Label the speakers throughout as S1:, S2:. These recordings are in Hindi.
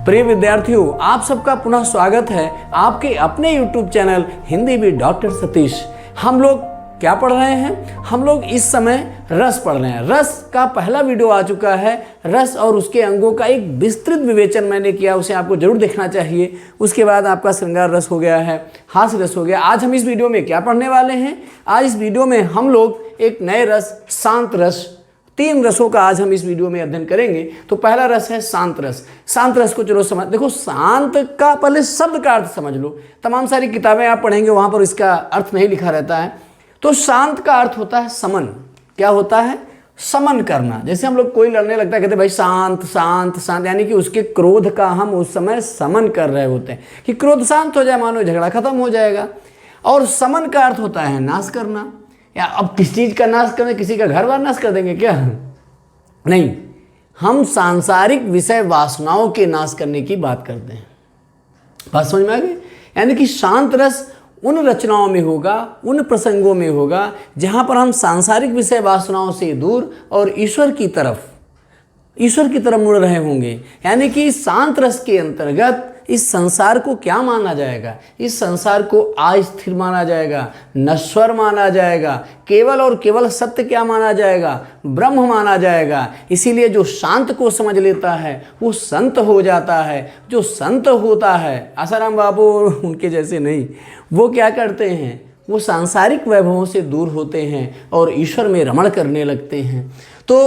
S1: प्रिय विद्यार्थियों, आप सबका पुनः स्वागत है आपके अपने YouTube channel Hindi with doctor Satish. हम लोग क्या पढ़ रहे हैं? हम लोग इस समय रस पढ़ रहे हैं। रस का पहला वीडियो आ चुका है। रस और उसके अंगों का एक विस्तृत विवेचन मैंने किया, उसे आपको जरूर देखना चाहिए। उसके बाद आपका श्रृंगार रस हो गया है, हास्य रस हो गया। आज हम इस वीडियो में क्या पढ़ने वाले हैं? आज इस वीडियो में हम लोग एक नए रस, शांत रस, 3 रसों का आज हम इस वीडियो में अध्ययन करेंगे। तो पहला रस है शांत रस। शांत रस को चलो समझ। देखो, शांत का पहले शब्द का अर्थ समझ लो। तमाम सारी किताबें आप पढ़ेंगे, वहां पर इसका अर्थ नहीं लिखा रहता है। तो शांत का अर्थ होता है समन। क्या होता है? समन करना। जैसे हम लोग कोई लड़ने लगता है, कहते भाई शांत शांत शांत, यानी कि उसके क्रोध का हम उस समय समन कर रहे होते हैं कि क्रोध शांत हो जाए, मानो झगड़ा खत्म हो जाएगा। और समन का अर्थ होता है नाश करना। या अब किस चीज़ का नाश करें? किसी का घर बार नाश कर देंगे क्या? नहीं, हम सांसारिक विषय वासनाओं के नाश करने की बात करते हैं। बात समझ में आ गई? यानी कि शांत रस उन रचनाओं में होगा, उन प्रसंगों में होगा जहां पर हम सांसारिक विषय वासनाओं से दूर और ईश्वर की तरफ मुड़ रहे होंगे। यानी कि शांत रस के अंतर्गत इस संसार को क्या माना जाएगा? इस संसार को अस्थिर माना जाएगा, नश्वर माना जाएगा, केवल और केवल सत्य क्या माना जाएगा? ब्रह्म माना जाएगा। इसीलिए जो शांत को समझ लेता है वो संत हो जाता है। जो संत होता है, आसाराम बाबू उनके जैसे नहीं, वो क्या करते हैं? वो सांसारिक वैभवों से दूर होते हैं और ईश्वर में रमण करने लगते हैं। तो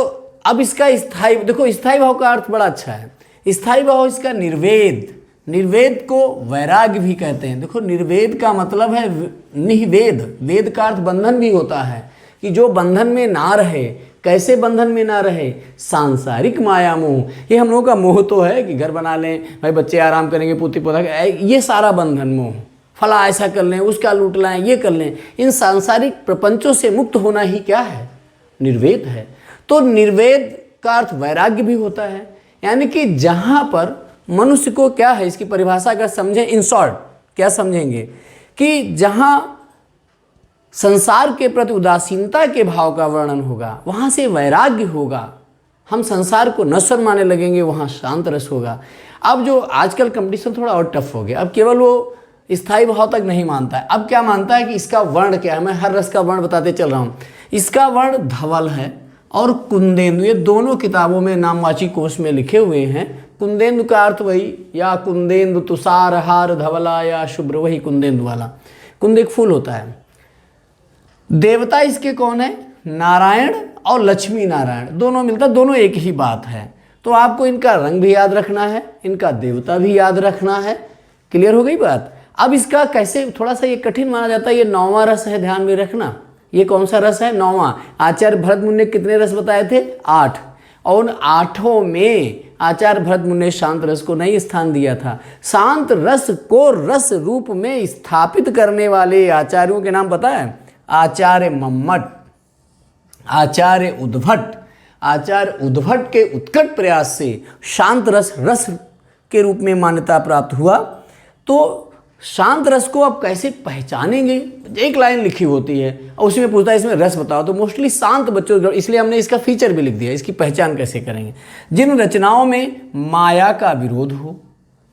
S1: अब इसका स्थायी, देखो स्थायी भाव का अर्थ बड़ा अच्छा है। स्थायी भाव इसका निर्वेद। निर्वेद को वैराग्य भी कहते हैं। देखो, निर्वेद का मतलब है निवेद। वेद का अर्थ बंधन भी होता है, कि जो बंधन में ना रहे। कैसे बंधन में ना रहे? सांसारिक माया मोह। ये हम लोगों का मोह तो है कि घर बना लें, भाई बच्चे आराम करेंगे, पोती पोता, ये सारा बंधन मोह। फला ऐसा कर लें, उसका लूट लाएं, ये कर लें। इन सांसारिक प्रपंचों से मुक्त होना ही क्या है? निर्वेद है। तो निर्वेद का अर्थ वैराग्य भी होता है। यानी कि जहां पर मनुष्य को क्या है, इसकी परिभाषा अगर समझें, इन शॉर्ट क्या समझेंगे कि जहां संसार के प्रति उदासीनता के भाव का वर्णन होगा, वहां से वैराग्य होगा। हम संसार को नश्वर मानने लगेंगे, वहां शांत रस होगा। अब जो आजकल कंपटीशन थोड़ा और टफ हो गया, अब केवल वो स्थायी भाव तक नहीं मानता है। अब क्या मानता है कि इसका वर्ण क्या है? मैं हर रस का वर्ण बताते चल रहा हूं। इसका वर्ण धवल है और कुंदेंदु, ये दोनों किताबों में नामवाची कोश में लिखे हुए हैं। कुंदेंदु का अर्थ वही, या कुंदेंदु तुषार हार धवला, या शुभ्र, वही कुंदेंदु वाला। कुंद एक फूल होता है। देवता इसके कौन है? नारायण और लक्ष्मी नारायण, दोनों मिलता, दोनों एक ही बात है। तो आपको इनका रंग भी याद रखना है, इनका देवता भी याद रखना है। क्लियर हो गई बात? अब इसका कैसे, थोड़ा सा ये कठिन माना जाता है। ये 9वां रस है, ध्यान में रखना। ये कौन सा रस है? 9वां। आचार्य भरत मुनि ने कितने रस बताए थे? 8। और उन 8 में आचार्य भरत मुनि ने शांत रस को नहीं स्थान दिया था। शांत रस को रस रूप में स्थापित करने वाले आचार्यों के नाम पता है? आचार्य मम्मट, आचार्य उद्भट। आचार्य उद्भट के उत्कट प्रयास से शांत रस रस के रूप में मान्यता प्राप्त हुआ। तो शांत रस को आप कैसे पहचानेंगे? एक लाइन लिखी होती है और उसी में पूछता है इसमें रस बताओ। तो मोस्टली शांत बच्चों, इसलिए हमने इसका फीचर भी लिख दिया। इसकी पहचान कैसे करेंगे? जिन रचनाओं में माया का विरोध हो।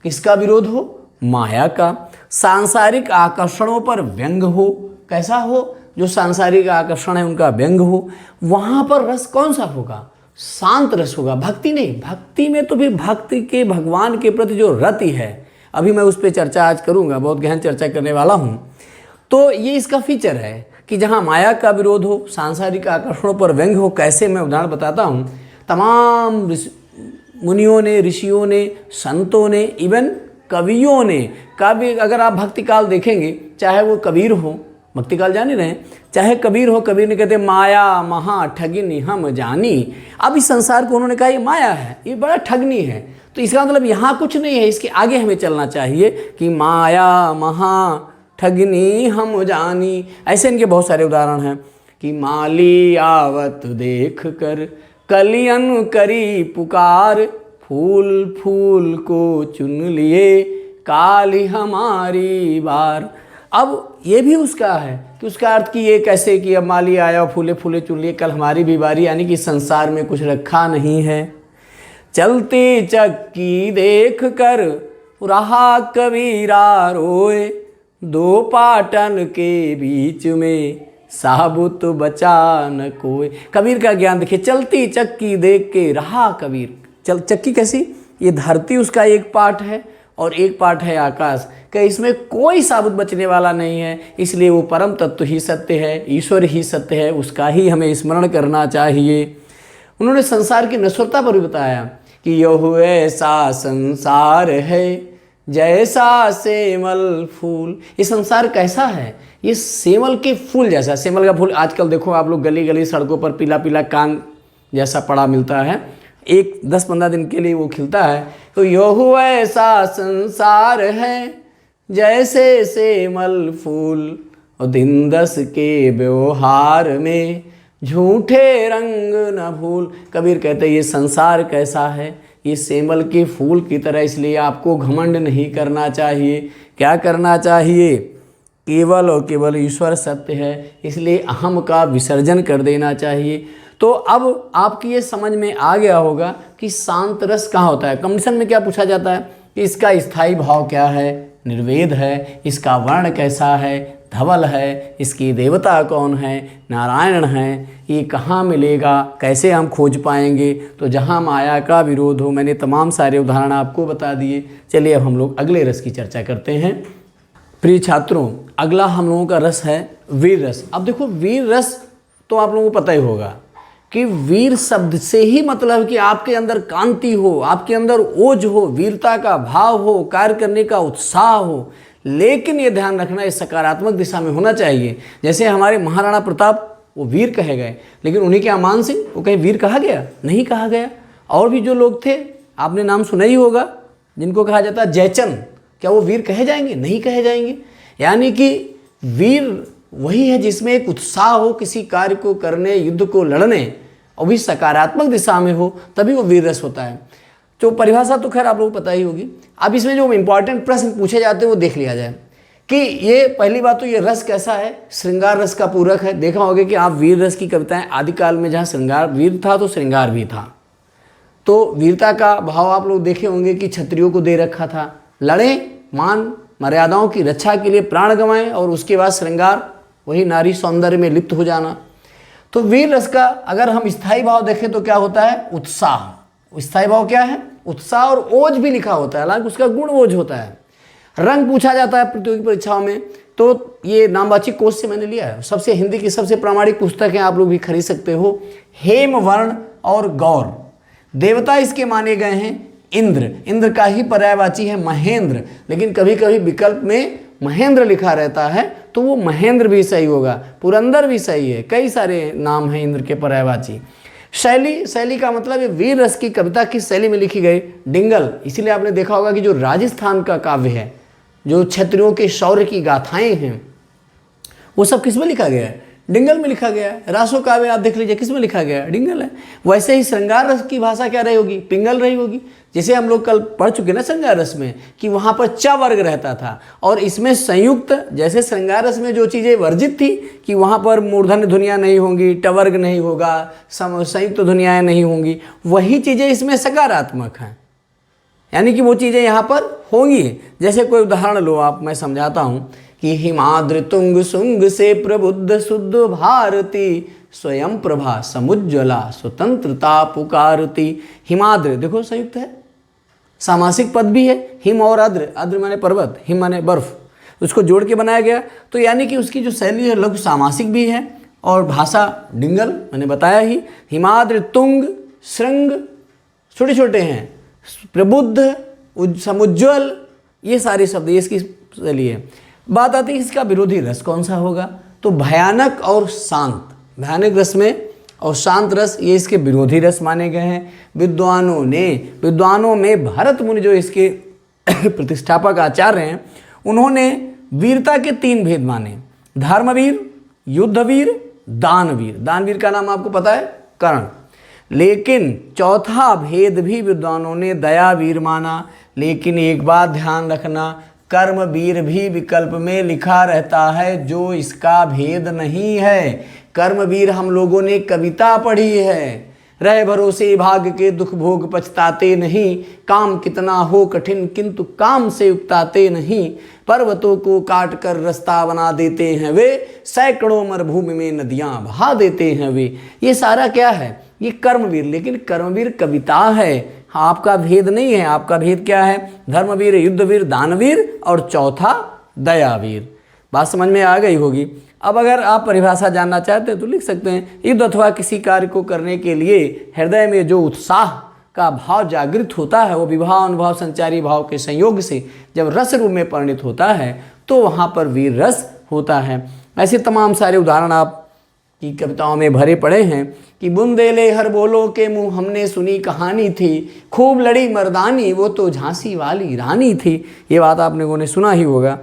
S1: किसका विरोध हो? माया का। सांसारिक आकर्षणों पर व्यंग हो। कैसा हो? जो सांसारिक आकर्षण है उनका व्यंग हो। वहां पर रस कौन सा होगा? शांत रस होगा। भक्ति नहीं। भक्ति में तो फिर भक्ति के भगवान के प्रति जो रति है, अभी मैं उस पर चर्चा आज करूंगा, बहुत गहन चर्चा करने वाला हूं। तो ये इसका फीचर है कि जहां माया का विरोध हो, सांसारिक आकर्षणों पर व्यंग हो। कैसे? मैं उदाहरण बताता हूं। तमाम मुनियों ने, ऋषियों ने, संतों ने, इवन कवियों ने, काव्य, अगर आप भक्ति काल देखेंगे, चाहे वो कबीर हो, भक्ति काल जान ही रहे, चाहे कबीर हो, कबीर ने कहते माया महा ठगिनी हम जानी। अब इस संसार को उन्होंने कहा ये माया है, ये बड़ा ठगनी है। तो इसका मतलब यहाँ कुछ नहीं है, इसके आगे हमें चलना चाहिए कि माया महा ठगनी हम जानी। ऐसे इनके बहुत सारे उदाहरण हैं कि माली आवत देख कर कलियन करी पुकार, फूल फूल को चुन लिए काली हमारी बार। अब ये भी उसका है कि उसका अर्थ कि ये कैसे कि अब माली आया, फूले फूले चुन लिए, कल हमारी भी बारी। यानी कि संसार में कुछ रखा नहीं है। चलती चक्की देख कर रहा कबीरा रोए, दो पाटन के बीच में साबुत बचा न कोई। कबीर का ज्ञान देखिए, चलती चक्की देख के रहा कबीर। चक्की कैसी, ये धरती उसका एक पार्ट है और एक पार्ट है आकाश का, इसमें कोई साबुत बचने वाला नहीं है। इसलिए वो परम तत्व ही सत्य है, ईश्वर ही सत्य है, उसका ही हमें स्मरण करना चाहिए। उन्होंने संसार की नश्वरता पर भी बताया कि यह ऐसा संसार है जैसा सेमल फूल। ये संसार कैसा है, ये सेमल के फूल जैसा। सेमल का फूल आजकल देखो आप लोग गली गली सड़कों पर पीला पीला कान जैसा पड़ा मिलता है, एक 10-15 दिन के लिए वो खिलता है। तो यह ऐसा संसार है जैसे सेमल फूल, और दिन 10 के व्यवहार में झूठे रंग न भूल। कबीर कहते ये संसार कैसा है, ये सेमल के फूल की तरह, इसलिए आपको घमंड नहीं करना चाहिए। क्या करना चाहिए, केवल और केवल ईश्वर सत्य है, इसलिए अहम का विसर्जन कर देना चाहिए। तो अब आपकी ये समझ में आ गया होगा कि शांत रस कहाँ होता है। कंडीशन में क्या पूछा जाता है कि इसका स्थायी भाव क्या है, निर्वेद है, इसका वर्ण कैसा है, धवल है, इसकी देवता कौन है, नारायण है, ये कहाँ मिलेगा, कैसे हम खोज पाएंगे। तो जहाँ माया का विरोध हो, मैंने तमाम सारे उदाहरण आपको बता दिए। चलिए अब हम लोग अगले रस की चर्चा करते हैं। प्रिय छात्रों, अगला हम लोगों का रस है वीर रस। अब देखो वीर रस तो आप लोगों को पता ही होगा कि वीर शब्द से ही मतलब कि आपके अंदर कांति हो, आपके अंदर ओज हो, वीरता का भाव हो, कार्य करने का उत्साह हो। लेकिन ये ध्यान रखना, ये सकारात्मक दिशा में होना चाहिए। जैसे हमारे महाराणा प्रताप वो वीर कहे गए, लेकिन उन्हीं के अमान सिंह वो कहीं वीर कहा गया? नहीं कहा गया। और भी जो लोग थे, आपने नाम सुना ही होगा, जिनको कहा जाता है जयचंद, क्या वो वीर कहे जाएंगे? नहीं कहे जाएंगे। यानी कि वीर वही है जिसमें एक उत्साह हो किसी कार्य को करने, युद्ध को लड़ने, और भी सकारात्मक दिशा में हो, तभी वो वीर रस होता है। तो परिभाषा तो खैर आप लोगों को पता ही होगी। अब इसमें जो इम्पॉर्टेंट प्रश्न पूछे जाते हैं वो देख लिया जाए कि ये पहली बात तो ये रस कैसा है, श्रृंगार रस का पूरक है। देखा होगा कि आप वीर रस की कविताएं, आदिकाल में जहाँ श्रृंगार वीर था तो श्रृंगार भी था। तो वीरता का भाव आप लोग देखे होंगे कि क्षत्रियों को दे रखा था, लड़े, मान मर्यादाओं की रक्षा के लिए प्राण गंवाएं, और उसके बाद श्रृंगार वही नारी सौंदर्य में लिप्त हो जाना। तो वीर रस का अगर हम स्थायी भाव देखें तो क्या होता है, उत्साह। स्थायी भाव क्या है, उत्साह, और ओज भी लिखा होता है, हालांकि उसका गुण ओज होता है। रंग पूछा जाता है प्रतियोगी परीक्षाओं में, तो ये नामवाचक कोश से मैंने लिया है। सबसे हिंदी की सबसे प्रामाणिक पुस्तक है, आप लोग भी खरीद सकते हो। हेम, वर्ण और गौर। देवता इसके माने गए हैं इंद्र। इंद्र का ही पर्यायवाची है महेंद्र, लेकिन कभी कभी विकल्प में महेंद्र लिखा रहता है तो वो महेंद्र भी सही होगा, पुरंदर भी सही है, कई सारे नाम हैं इंद्र के पर्यायवाची। शैली, शैली का मतलब ये वीर रस की कविता किस शैली में लिखी गई, डिंगल। इसीलिए आपने देखा होगा कि जो राजस्थान का काव्य है, जो क्षत्रियों के शौर्य की गाथाएं हैं, वो सब किस में लिखा गया है, डिंगल में लिखा गया है। रासो काव्य आप देख लीजिए किस में लिखा गया है, डिंगल है। वैसे ही श्रृंगार रस की भाषा क्या रही होगी, पिंगल रही होगी। जैसे हम लोग कल पढ़ चुके ना श्रृंगार रस में कि वहाँ पर च वर्ग रहता था, और इसमें संयुक्त, जैसे श्रृंगार रस में जो चीज़ें वर्जित थी कि वहाँ पर मूर्धन्य ध्वनियाँ नहीं होंगी, टवर्ग नहीं होगा, संयुक्त ध्वनियाँ नहीं होंगी, वही चीज़ें इसमें सकारात्मक हैं। यानी कि वो चीज़ें यहाँ पर होंगी। जैसे कोई उदाहरण लो आप, मैं समझाता हूँ कि हिमाद्र तुंग सुंग से प्रबुद्ध शुद्ध भारती, स्वयं प्रभा समुज्ज्वला स्वतंत्रता पुकारती। हिमाद्र देखो संयुक्त है, सामासिक पद भी है, हिम और अद्र, अद्र माने पर्वत, हिम माने बर्फ, उसको जोड़ के बनाया गया। तो यानी कि उसकी जो शैली है लघु सामासिक भी है, और भाषा डिंगल मैंने बताया ही। हिमाद्र तुंग श्रृंग छोटे छोटे हैं, प्रबुद्ध समुज्ज्वल, ये सारे शब्द ये इसकी शैली है। बात आती है इसका विरोधी रस कौन सा होगा, तो भयानक और शांत। भयानक रस में और शांत रस ये इसके विरोधी रस माने गए हैं विद्वानों में भरत मुनि जो इसके प्रतिष्ठापक आचार्य हैं, उन्होंने वीरता के 3 भेद माने, धर्मवीर, युद्धवीर, दानवीर। दानवीर का नाम आपको पता है, कर्ण। लेकिन चौथा भेद भी विद्वानों ने दयावीर माना। लेकिन एक बात ध्यान रखना, कर्मवीर भी विकल्प में लिखा रहता है, जो इसका भेद नहीं है। कर्मवीर हम लोगों ने कविता पढ़ी है, रहे भरोसे भाग के दुख भोग पछताते नहीं, काम कितना हो कठिन किंतु काम से उकताते नहीं, पर्वतों को काट कर रास्ता बना देते हैं वे, सैकड़ों मरुभूमि में नदियां बहा देते हैं वे। ये सारा क्या है? ये कर्मवीर, लेकिन कर्मवीर कविता है, आपका भेद नहीं है। आपका भेद क्या है? धर्मवीर, युद्धवीर, दानवीर और चौथा दयावीर। बात समझ में आ गई होगी। अब अगर आप परिभाषा जानना चाहते हैं तो लिख सकते हैं, युद्ध अथवा किसी कार्य को करने के लिए हृदय में जो उत्साह का भाव जागृत होता है वो विभाव अनुभव संचारी भाव के संयोग से जब रस रूप में परिणित होता है तो वहाँ पर वीर रस होता है। ऐसे तमाम सारे उदाहरण आप की कविताओं में भरे पड़े हैं कि बुंदेले हर बोलो के मुँह हमने सुनी कहानी थी, खूब लड़ी मर्दानी वो तो झांसी वाली रानी थी। ये बात आप लोगों ने सुना ही होगा।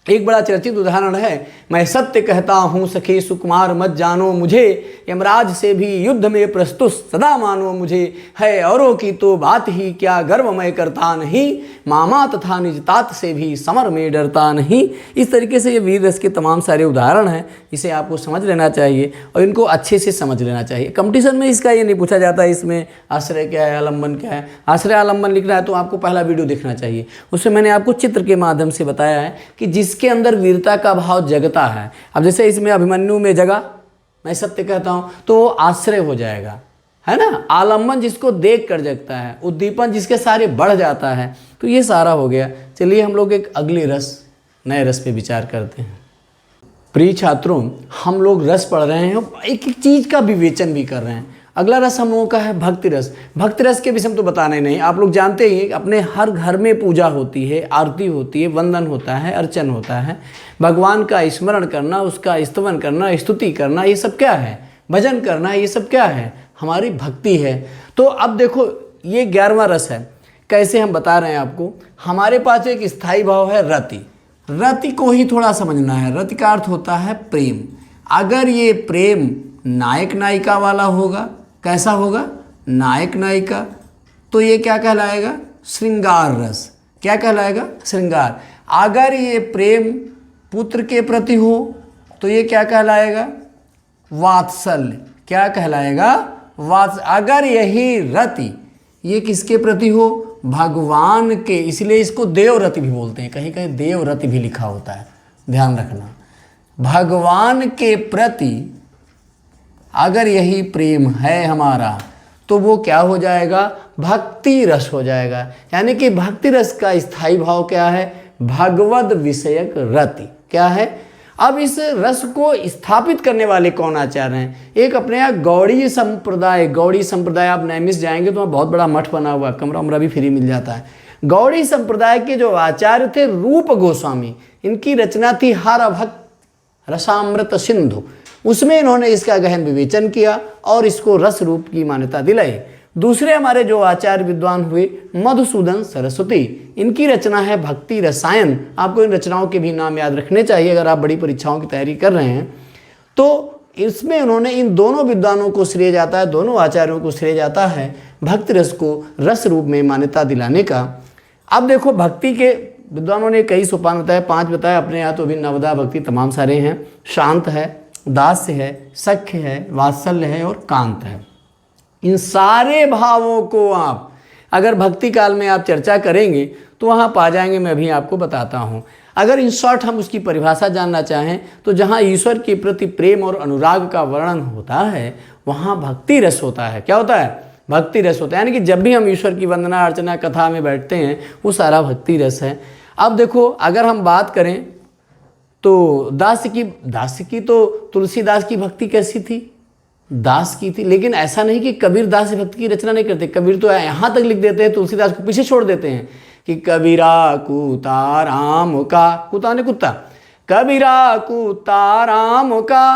S1: एक बड़ा चर्चित उदाहरण है, मैं सत्य कहता हूँ सखी सुकुमार मत जानो मुझे, यमराज से भी युद्ध में प्रस्तुत सदा मानो मुझे, है औरों की तो बात ही क्या गर्व मैं करता नहीं, मामा तथा निजतात से भी समर में डरता नहीं। इस तरीके से ये वीर रस के तमाम सारे उदाहरण हैं, इसे आपको समझ लेना चाहिए और इनको अच्छे से समझ लेना चाहिए। कंपटीशन में इसका ये नहीं पूछा जाता इसमें आश्रय क्या है, आलम्बन क्या है। आश्रय आलम्बन लिखना है तो आपको पहला वीडियो देखना चाहिए, उसमें मैंने आपको चित्र के माध्यम से बताया है कि जिसके अंदर वीरता का भाव जगता है। अब जैसे इसमें अभिमन्यु में जगा, मैं सत्य कहता हूं, तो वो आश्रय हो जाएगा, है ना। आलम्बन जिसको देख कर जगता है, उद्दीपन जिसके सारे बढ़ जाता है, तो ये सारा हो गया। चलिए हम लोग एक अगले रस, नए रस पे विचार करते हैं। प्रिय छात्रों, हम लोग रस पढ़ रहे हैं, एक एक चीज का विवेचन भी कर रहे हैं। अगला रस हम लोगों का है भक्ति रस। भक्ति रस के विषय में तो बताना ही नहीं, आप लोग जानते ही अपने हर घर में पूजा होती है, आरती होती है, वंदन होता है, अर्चन होता है, भगवान का स्मरण करना, उसका स्तवन करना, स्तुति करना, ये सब क्या है? भजन करना, ये सब क्या है? हमारी भक्ति है। तो अब देखो ये 11वां रस है। कैसे हम बता रहे हैं आपको, हमारे पास एक स्थायी भाव है रति। रति को ही थोड़ा समझना है। रति का अर्थ होता है प्रेम। अगर ये प्रेम नायक नायिका वाला होगा, कैसा होगा? नायक नायिका, तो ये क्या कहलाएगा? श्रृंगार रस। क्या कहलाएगा? श्रृंगार। अगर ये प्रेम पुत्र के प्रति हो तो ये क्या कहलाएगा? वात्सल्य। क्या कहलाएगा? अगर यही रति ये किसके प्रति हो? भगवान के, इसलिए इसको देवरति भी बोलते हैं, कहीं कहीं देवरति भी लिखा होता है, ध्यान रखना। भगवान के प्रति अगर यही प्रेम है हमारा तो वो क्या हो जाएगा? भक्ति रस हो जाएगा। यानी कि भक्ति रस का स्थायी भाव क्या है? भगवद विषयक रति। क्या है? अब इस रस को स्थापित करने वाले कौन आचार्य हैं? एक अपने यहाँ गौड़ी संप्रदाय, गौड़ी संप्रदाय, आप नैमिष जाएंगे तो वहाँ बहुत बड़ा मठ बना हुआ, कमरा उमरा भी फ्री मिल जाता है। गौड़ी संप्रदाय के जो आचार्य थे रूप गोस्वामी, इनकी रचना थी हार भक्त रसामृत सिंधु। उसमें इन्होंने इसका गहन विवेचन किया और इसको रस रूप की मान्यता दिलाई। दूसरे हमारे जो आचार्य विद्वान हुए मधुसूदन सरस्वती, इनकी रचना है भक्ति रसायन। आपको इन रचनाओं के भी नाम याद रखने चाहिए अगर आप बड़ी परीक्षाओं की तैयारी कर रहे हैं। तो इसमें उन्होंने इन दोनों विद्वानों को श्रेय जाता है, दोनों आचार्यों को श्रेय जाता है भक्ति रस को रस रूप में मान्यता दिलाने का। अब देखो भक्ति के विद्वानों ने कई सोपान बताए, 5 बताए अपने यहाँ, तो अभी नवदा भक्ति तमाम सारे हैं। शांत है, दास्य है, सख्य है, वात्सल्य है और कांत है। इन सारे भावों को आप अगर भक्ति काल में आप चर्चा करेंगे तो वहाँ पा जाएंगे। मैं अभी आपको बताता हूँ। अगर इन शॉर्ट हम उसकी परिभाषा जानना चाहें तो जहाँ ईश्वर के प्रति प्रेम और अनुराग का वर्णन होता है वहाँ भक्ति रस होता है। क्या होता है? भक्ति रस होता है। यानी कि जब भी हम ईश्वर की वंदना अर्चना कथा में बैठते हैं वो सारा भक्ति रस है। अब देखो अगर हम बात करें तो दास की तो तुलसीदास की भक्ति कैसी थी? दास की थी। लेकिन ऐसा नहीं कि कबीर दास भक्ति की रचना नहीं करते। कबीर तो यहाँ तक लिख देते हैं, तुलसीदास को पीछे छोड़ देते हैं कि कबीरा कुता राम का, कुता ने कुत्ता, कबीरा कुता राम का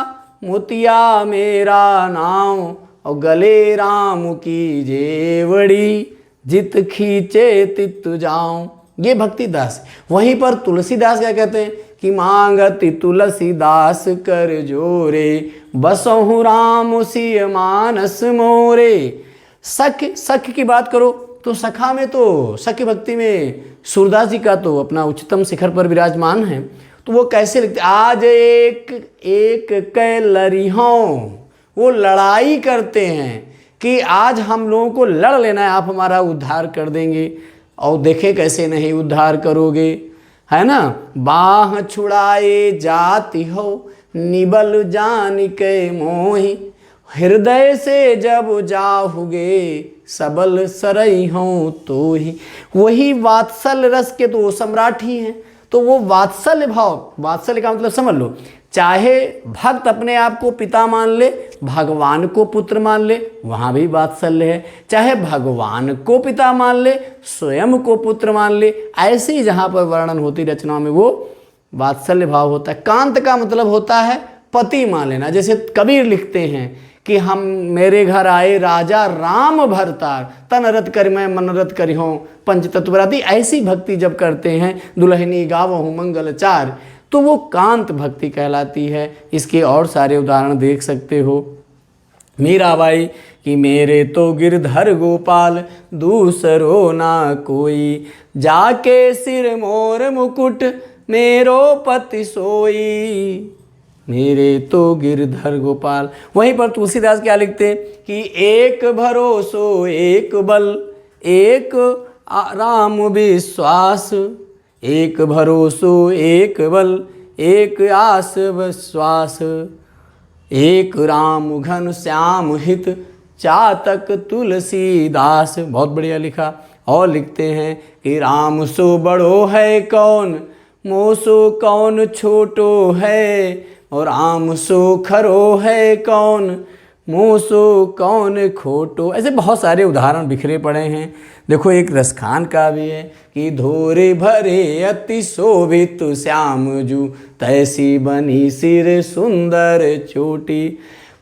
S1: मोतिया मेरा नाम और गले राम की जेवड़ी जित खींचे तित जाऊं। ये भक्ति दास। वहीं पर तुलसीदास क्या कहते हैं कि मांगति तुलसीदास कर जोरे बसहु राम सिय मानस मोरे। सख की बात करो तो सखा में तो सख्य भक्ति में सूरदास जी का तो अपना उच्चतम शिखर पर विराजमान है। तो वो कैसे लिखते? आज एक एक कै लरिहों, वो लड़ाई करते हैं। कि आज हम लोगों को लड़ लेना है, आप हमारा उद्धार कर देंगे। और देखें कैसे नहीं उद्धार करोगे, है ना। बाह छुड़ाए जाती हो निबल जान के मोहि, हृदय से जब जाओगे सबल सरई हों तो ही। वही वात्सल्य रस के तो वो सम्राट ही हैं। तो वो वात्सल्य भाव, वात्सल्य का मतलब समझ लो, चाहे भक्त अपने आप को पिता मान ले, भगवान को पुत्र मान ले, वहाँ भी वात्सल्य है। चाहे भगवान को पिता मान ले, स्वयं को पुत्र मान ले, ऐसे ही जहाँ पर वर्णन होती रचनाओं में वो वात्सल्य भाव होता है। कांत का मतलब होता है पति मान लेना। जैसे कबीर लिखते हैं कि हम मेरे घर आए राजा राम भरतार, तन रत कर मैं मन रत करिहो पंच तत्वराती। ऐसी भक्ति जब करते हैं, दुल्हनी गावहु मंगलचार, तो वो कांत भक्ति कहलाती है। इसके और सारे उदाहरण देख सकते हो। मीराबाई कि मेरे तो गिरधर गोपाल दूसरो ना कोई, जाके सिर मोर मुकुट मेरो पति सोई। मेरे तो गिरधर गोपाल। वहीं पर तुलसीदास क्या लिखते कि एक भरोसो एक बल, एक राम विश्वास, एक भरोसो एक बल, एक आस विश्वास, एक राम घन श्याम हित, चातक तुलसीदास। बहुत बढ़िया लिखा। और लिखते हैं कि राम सो बड़ो है कौन, मोसो कौन छोटो है, और राम सो खरो है कौन, मोसो कौन खोटो। ऐसे बहुत सारे उदाहरण बिखरे पड़े हैं। देखो एक रसखान का भी है कि धोरे भरे अति शोभित श्याम जू, तैसी बनी सिर सुंदर चोटी,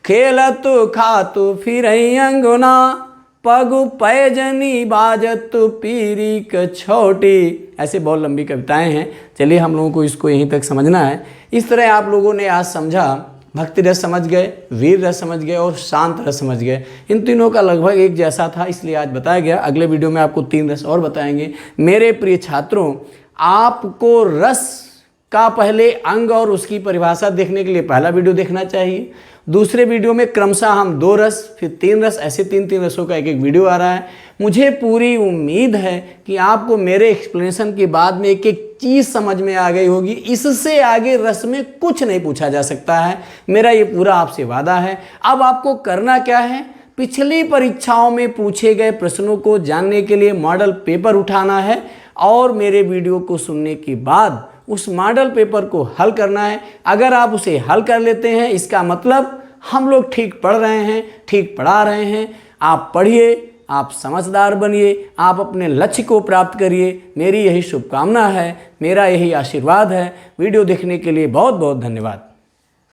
S1: खेलत खात फिर अंगना, पग पैजनी बाजत पीरी कछोटी। ऐसे बहुत लंबी कविताएं हैं। चलिए हम लोगों को इसको यहीं तक समझना है। इस तरह आप लोगों ने आज समझा, भक्ति रस समझ गए, वीर रस समझ गए और शांत रस समझ गए। इन तीनों का लगभग एक जैसा था, इसलिए आज बताया गया। अगले वीडियो में आपको 3 रस और बताएंगे। मेरे प्रिय छात्रों, आपको रस का पहले अंग और उसकी परिभाषा देखने के लिए पहला वीडियो देखना चाहिए। दूसरे वीडियो में क्रमशः हम 2 रस, फिर 3 रस, ऐसे 3-3 रसों का एक वीडियो आ रहा है। मुझे पूरी उम्मीद है कि आपको मेरे एक्सप्लेनेशन के बाद में एक चीज़ समझ में आ गई होगी। इससे आगे रस में कुछ नहीं पूछा जा सकता है, मेरा ये पूरा आपसे वादा है। अब आपको करना क्या है, पिछली परीक्षाओं में पूछे गए प्रश्नों को जानने के लिए मॉडल पेपर उठाना है और मेरे वीडियो को सुनने के बाद उस मॉडल पेपर को हल करना है। अगर आप उसे हल कर लेते हैं, इसका मतलब हम लोग ठीक पढ़ रहे हैं, ठीक पढ़ा रहे हैं। आप पढ़िए, आप समझदार बनिए, आप अपने लक्ष्य को प्राप्त करिए। मेरी यही शुभकामना है, मेरा यही आशीर्वाद है। वीडियो देखने के लिए बहुत बहुत धन्यवाद।